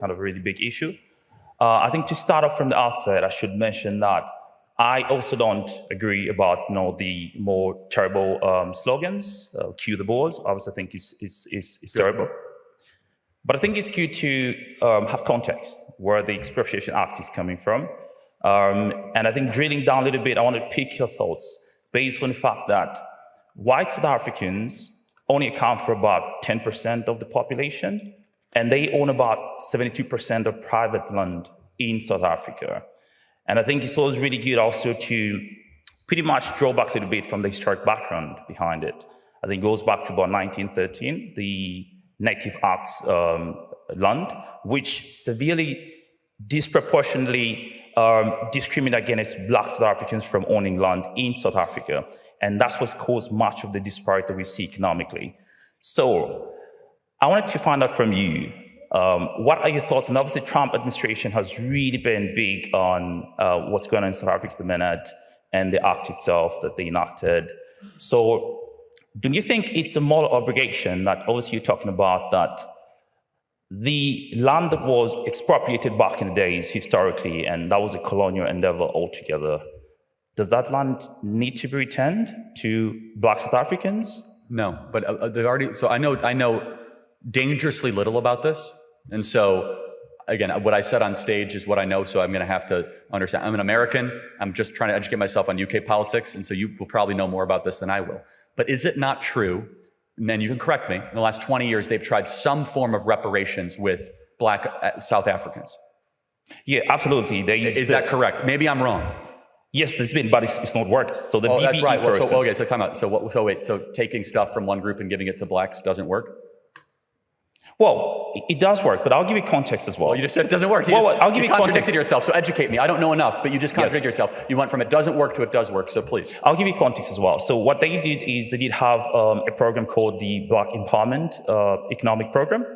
kind of a really big issue. I think to start off from the outset, I should mention that I also don't agree about the more terrible slogans, cue the Boers. Obviously, I think is terrible. But I think it's good to have context where the Expropriation Act is coming from. And I think drilling down a little bit, I want to pick your thoughts based on the fact that white South Africans only account for about 10% of the population, and they own about 72% of private land in South Africa. And I think it's always really good also to pretty much draw back a little bit from the historic background behind it. I think it goes back to about 1913, the Native Acts land, which severely, disproportionately discriminate against Black South Africans from owning land in South Africa. And that's what's caused much of the disparity we see economically. So I wanted to find out from you, what are your thoughts? And obviously, Trump administration has really been big on what's going on in South Africa at the minute and the act itself that they enacted. So do you think it's a moral obligation that obviously you're talking about that the land that was expropriated back in the days historically, and that was a colonial endeavor altogether, does that land need to be returned to Black South Africans? No, but they've already, so I know dangerously little about this. And so again, what I said on stage is what I know, so I'm going to have to understand. I'm an American. I'm just trying to educate myself on UK politics, and so you will probably know more about this than I will. But is it not true, and then you can correct me, in the last 20 years, they've tried some form of reparations with Black South Africans? Yeah, absolutely. Is that correct? Maybe I'm wrong. Yes, there's been, but it's not worked. So the BBE, that's right. for So, okay, so time out. So taking stuff from one group and giving it to Blacks doesn't work? Well, it does work, but I'll give you context as well. Well, you just said it doesn't work. I'll give you context. Contradicted yourself, so educate me. I don't know enough, but you just contradicted yourself. You went from it doesn't work to it does work, so please. I'll give you context as well. So what they did is they did have a program called the Black Empowerment Economic Program.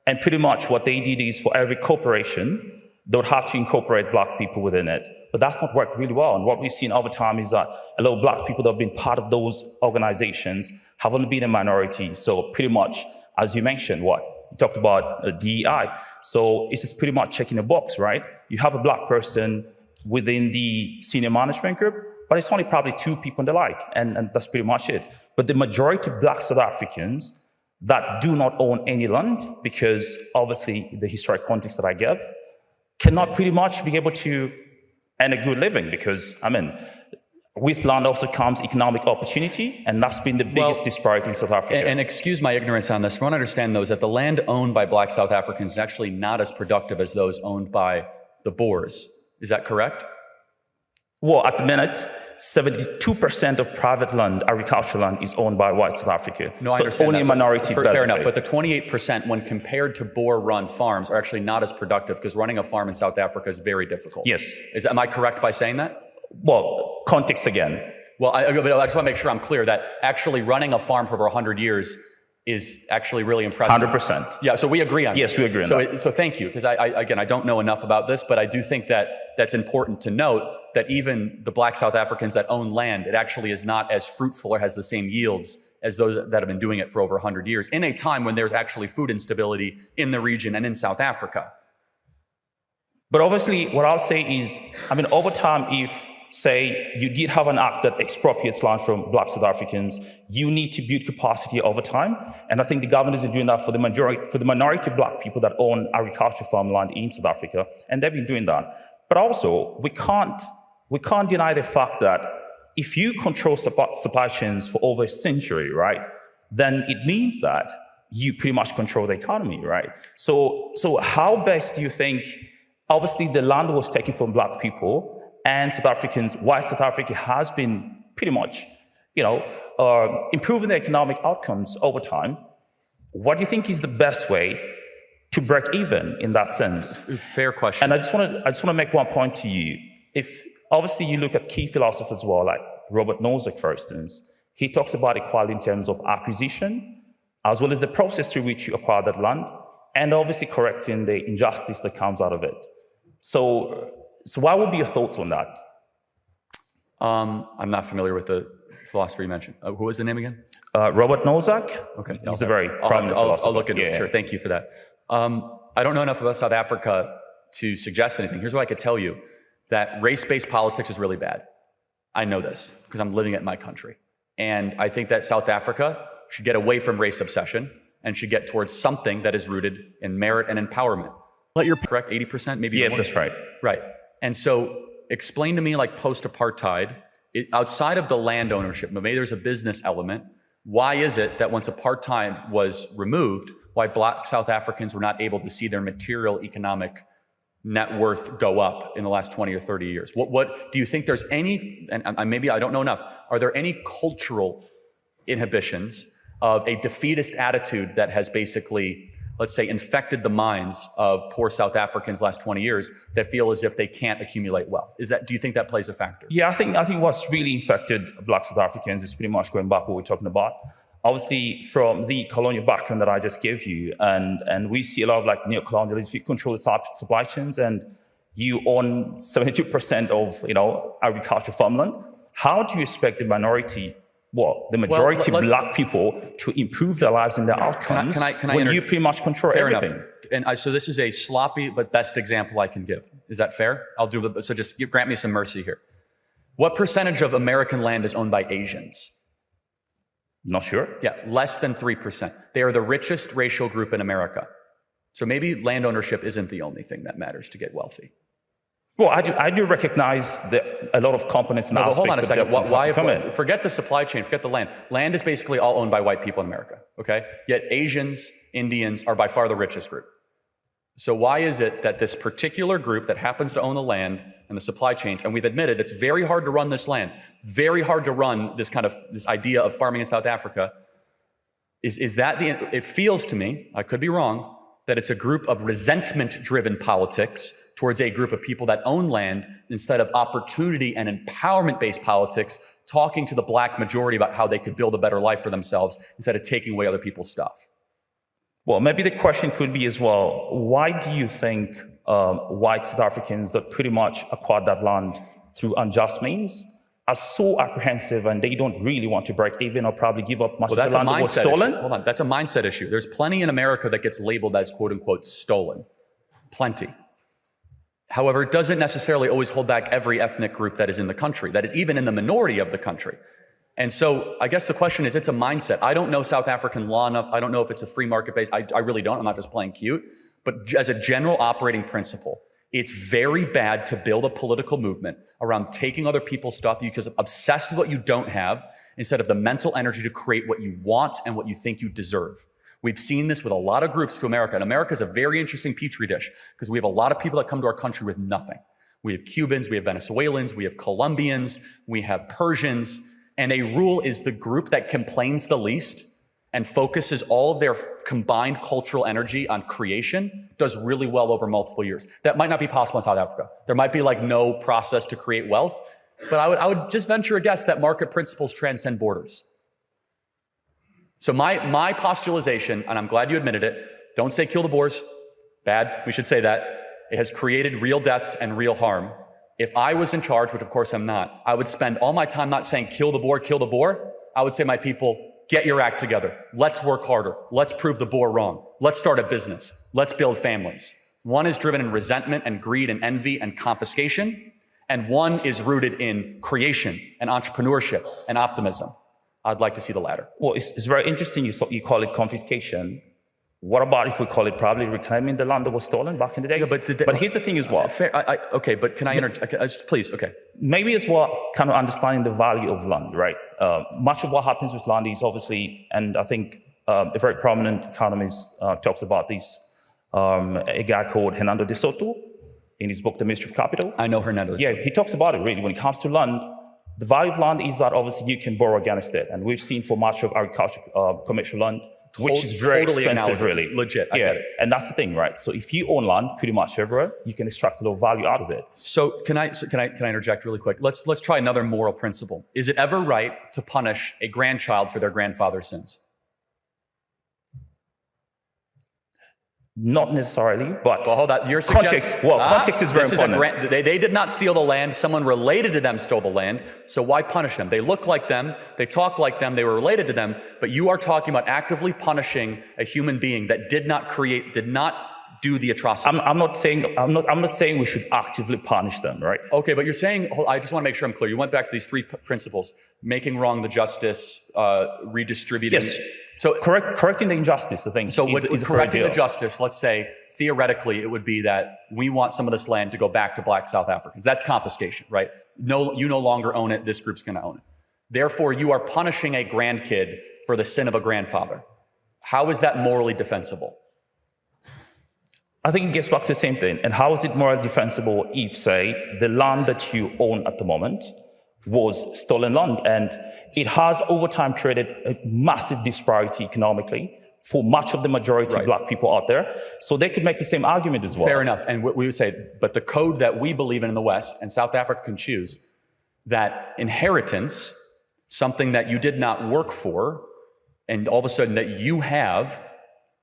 And pretty much what they did is for every corporation, they would have to incorporate Black people within it. But that's not worked really well. And what we've seen over time is that a lot of Black people that have been part of those organizations have only been a minority. So pretty much, as you mentioned, you talked about DEI. So it's just pretty much checking a box, right? You have a Black person within the senior management group, but it's only probably 2 people and the like, and that's pretty much it. But the majority of Black South Africans that do not own any land, because obviously the historic context that I gave, cannot pretty much be able to earn a good living, because, I mean, with land also comes economic opportunity, and that's been the biggest disparity in South Africa. And excuse my ignorance on this. What I understand, though, is that the land owned by Black South Africans is actually not as productive as those owned by the Boers. Is that correct? Well, at the minute, 72% of private land, agricultural land, is owned by white South Africa. No, I understand only that, a minority. Fair enough, but the 28%, when compared to Boer-run farms, are actually not as productive, because running a farm in South Africa is very difficult. Yes. Am I correct by saying that? Well, context again. Well, I just want to make sure I'm clear that actually running a farm for over 100 years is actually really impressive. 100%. Yeah, so we agree on that. Yes, we agree on that. So thank you, because I don't know enough about this, but I do think that that's important to note, that even the Black South Africans that own land, it actually is not as fruitful or has the same yields as those that have been doing it for over 100 years, in a time when there's actually food instability in the region and in South Africa. But obviously, what I'll say is, I mean, over time, if, say, you did have an act that expropriates land from Black South Africans, you need to build capacity over time. And I think the government is doing that for the minority of Black people that own agricultural farmland in South Africa, and they've been doing that. But also, we can't deny the fact that if you control supply chains for over a century, right, then it means that you pretty much control the economy, right? So how best do you think, obviously the land was taken from Black people, and South Africans, white South Africa has been pretty much, improving the economic outcomes over time. What do you think is the best way to break even in that sense? Fair question. And I just want to make one point to you. If obviously you look at key philosophers as well, like Robert Nozick, for instance, he talks about equality in terms of acquisition, as well as the process through which you acquire that land, and obviously correcting the injustice that comes out of it. So what would be your thoughts on that? I'm not familiar with the philosopher you mentioned. Who was the name again? Robert Nozick. Okay. He's a very prominent philosopher. I'll look into it. Sure. Thank you for that. I don't know enough about South Africa to suggest anything. Here's what I could tell you, that race-based politics is really bad. I know this because I'm living it in my country. And I think that South Africa should get away from race obsession and should get towards something that is rooted in merit and empowerment. Let your correct 80%, maybe Yeah, more. that's right. Right. And so explain to me, like post-apartheid, outside of the land ownership, but maybe there's a business element. Why is it that once apartheid was removed, why Black South Africans were not able to see their material economic net worth go up in the last 20 or 30 years? What do you think there's any, and maybe I don't know enough, are there any cultural inhibitions of a defeatist attitude that has basically, let's say, infected the minds of poor South Africans last 20 years that feel as if they can't accumulate wealth? Do you think that plays a factor? Yeah, I think what's really infected Black South Africans is pretty much going back to what we're talking about. Obviously, from the colonial background that I just gave you, and we see a lot of like neocolonialism, you control the supply chains, and you own 72% of agricultural farmland. How do you expect the majority Black people to improve their lives and their outcomes when you pretty much control everything? Enough. And so this is a sloppy but best example I can give. Is that fair? I'll do it. So just grant me some mercy here. What percentage of American land is owned by Asians? Not sure. Yeah, less than 3%. They are the richest racial group in America. So maybe land ownership isn't the only thing that matters to get wealthy. Well, I do recognize that a lot of components and aspects. Hold on a second. Why forget the supply chain, forget the land. Land is basically all owned by white people in America, okay? Yet Asians, Indians are by far the richest group. So why is it that this particular group that happens to own the land and the supply chains, and we've admitted it's very hard to run this land, very hard to run this idea of farming in South Africa, it feels to me, I could be wrong, that it's a group of resentment-driven politics towards a group of people that own land instead of opportunity and empowerment-based politics, talking to the Black majority about how they could build a better life for themselves instead of taking away other people's stuff. Well, maybe the question could be as well, why do you think white South Africans that pretty much acquired that land through unjust means are so apprehensive and they don't really want to break even or probably give up much of the land that was stolen? Hold on, that's a mindset issue. There's plenty in America that gets labeled as quote unquote stolen. Plenty. However, it doesn't necessarily always hold back every ethnic group that is in the country, that is even in the minority of the country. And so I guess the question is, it's a mindset. I don't know South African law enough. I don't know if it's a free market base. I really don't. I'm not just playing cute. But as a general operating principle, it's very bad to build a political movement around taking other people's stuff because you're obsessed with what you don't have instead of the mental energy to create what you want and what you think you deserve. We've seen this with a lot of groups to America. And America is a very interesting petri dish because we have a lot of people that come to our country with nothing. We have Cubans, we have Venezuelans, we have Colombians, we have Persians. And a rule is the group that complains the least and focuses all of their combined cultural energy on creation does really well over multiple years. That might not be possible in South Africa. There might be like no process to create wealth, but I would just venture a guess that market principles transcend borders. So my postulation, and I'm glad you admitted it, don't say kill the Boers. Bad, we should say that. It has created real deaths and real harm. If I was in charge, which of course I'm not, I would spend all my time not saying kill the Boer. I would say, my people, get your act together. Let's work harder. Let's prove the Boer wrong. Let's start a business. Let's build families. One is driven in resentment and greed and envy and confiscation, and one is rooted in creation and entrepreneurship and optimism. I'd like to see the latter. Well, it's very interesting you call it confiscation. What about if we call it probably reclaiming the land that was stolen back in the day? Yeah, but here's the thing as well. Fair, okay, but can I interject? Please, okay. Maybe as well, kind of understanding the value of land, right? Much of what happens with land is obviously, and I think a very prominent economist talks about this, a guy called Hernando de Soto in his book, The Mystery of Capital. I know Hernando. Yeah, he talks about it really. When it comes to land, the value of land is that obviously you can borrow against it. And we've seen for much of agriculture, commercial land, which is very expensive, really. Legit, I yeah, get it. And that's the thing, right? So if you own land pretty much everywhere, you can extract a little value out of it. So can I interject really quick? Let's try another moral principle. Is it ever right to punish a grandchild for their grandfather's sins? Not necessarily, but well, hold on. Your context. Well, context is very important. They did not steal the land. Someone related to them stole the land. So why punish them? They look like them. They talk like them. They were related to them. But you are talking about actively punishing a human being that did not do the atrocity. I'm not saying we should actively punish them, right? Okay, but you're saying, I just want to make sure I'm clear. You went back to these three principles: making wrong the justice, redistributing. Yes. So correcting the injustice, I think. So is correcting the justice, let's say theoretically it would be that we want some of this land to go back to Black South Africans. That's confiscation, right? No, you no longer own it. This group's going to own it. Therefore, you are punishing a grandkid for the sin of a grandfather. How is that morally defensible? I think it gets back to the same thing. And how is it morally defensible if, say, the land that you own at the moment was stolen land, and it has over time created a massive disparity economically for much of the majority of Black people out there. So they could make the same argument as well. Fair enough. And what we would say, but the code that we believe in the West, and South Africa can choose, that inheritance, something that you did not work for, and all of a sudden that you have,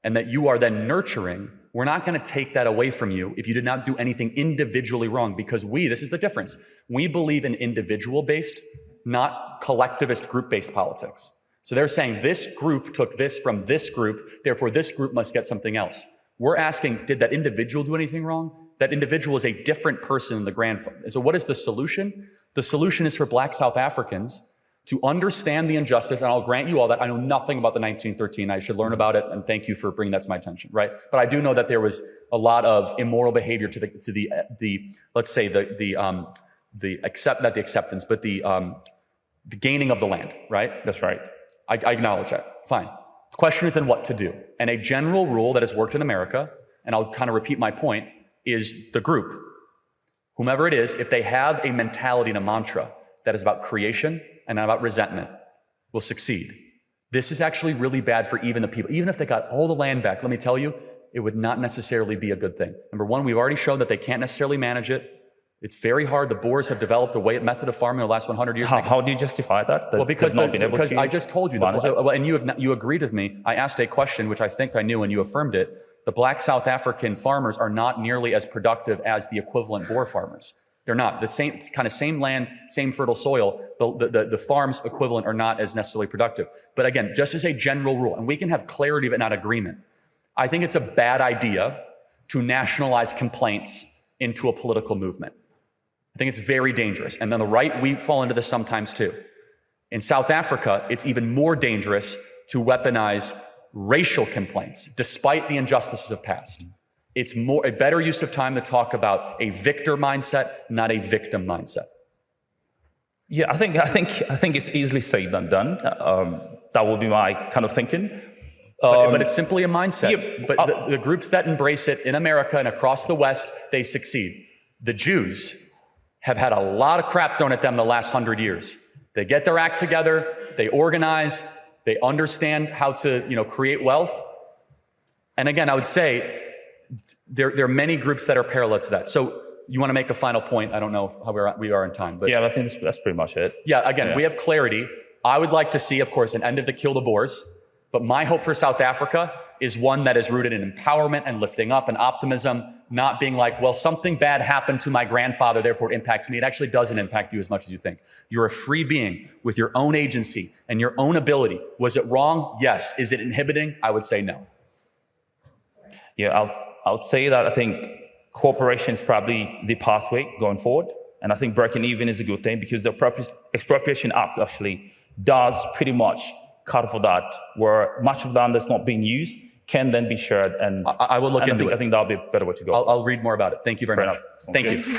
and that you are then nurturing, we're not going to take that away from you if you did not do anything individually wrong, because this is the difference. We believe in individual-based, not collectivist group-based politics. So they're saying this group took this from this group, therefore this group must get something else. We're asking, did that individual do anything wrong? That individual is a different person than the grandfather. So what is the solution? The solution is for Black South Africans to understand the injustice, and I'll grant you all that. I know nothing about the 1913. I should learn about it, and thank you for bringing that to my attention, right? But I do know that there was a lot of immoral behavior to the let's say the gaining of the land, right? That's right. I acknowledge that. Fine. The question is then what to do. And a general rule that has worked in America, and I'll kind of repeat my point, is the group, whomever it is, if they have a mentality and a mantra that is about creation and not about resentment, will succeed. This is actually really bad for even the people. Even if they got all the land back, let me tell you, it would not necessarily be a good thing. Number one, we've already shown that they can't necessarily manage it. It's very hard. The Boers have developed a method of farming in the last 100 years. How do you justify that? Well, because I just told you, and you agreed with me. I asked a question, which I think I knew, and you affirmed it. The Black South African farmers are not nearly as productive as the equivalent Boer farmers. They're not. The same land, same fertile soil, the farms equivalent are not as necessarily productive. But again, just as a general rule, and we can have clarity but not agreement, I think it's a bad idea to nationalize complaints into a political movement. I think it's very dangerous. And then the right, we fall into this sometimes too. In South Africa, it's even more dangerous to weaponize racial complaints, despite the injustices of past. It's a better use of time to talk about a victor mindset, not a victim mindset. Yeah, I think it's easily said than done. That would be my kind of thinking. But it's simply a mindset. Yeah, but the groups that embrace it in America and across the West, they succeed. The Jews have had a lot of crap thrown at them the last 100 years. They get their act together, they organize, they understand how to create wealth. And again, I would say there are many groups that are parallel to that. So you want to make a final point? I don't know how we are in time. But yeah, I think that's pretty much it. Yeah, again, we have clarity. I would like to see, of course, an end of the kill the Boers. But my hope for South Africa is one that is rooted in empowerment and lifting up and optimism, not being like, well, something bad happened to my grandfather, therefore it impacts me. It actually doesn't impact you as much as you think. You're a free being with your own agency and your own ability. Was it wrong? Yes. Is it inhibiting? I would say no. Yeah, I would say that I think cooperation is probably the pathway going forward. And I think breaking even is a good thing, because the Expropriation Act actually does pretty much cut for that, where much of land that's not being used can then be shared. And I will look into it. I think that'll be a better way to go. I'll read more about it. Thank you very much. Thank you.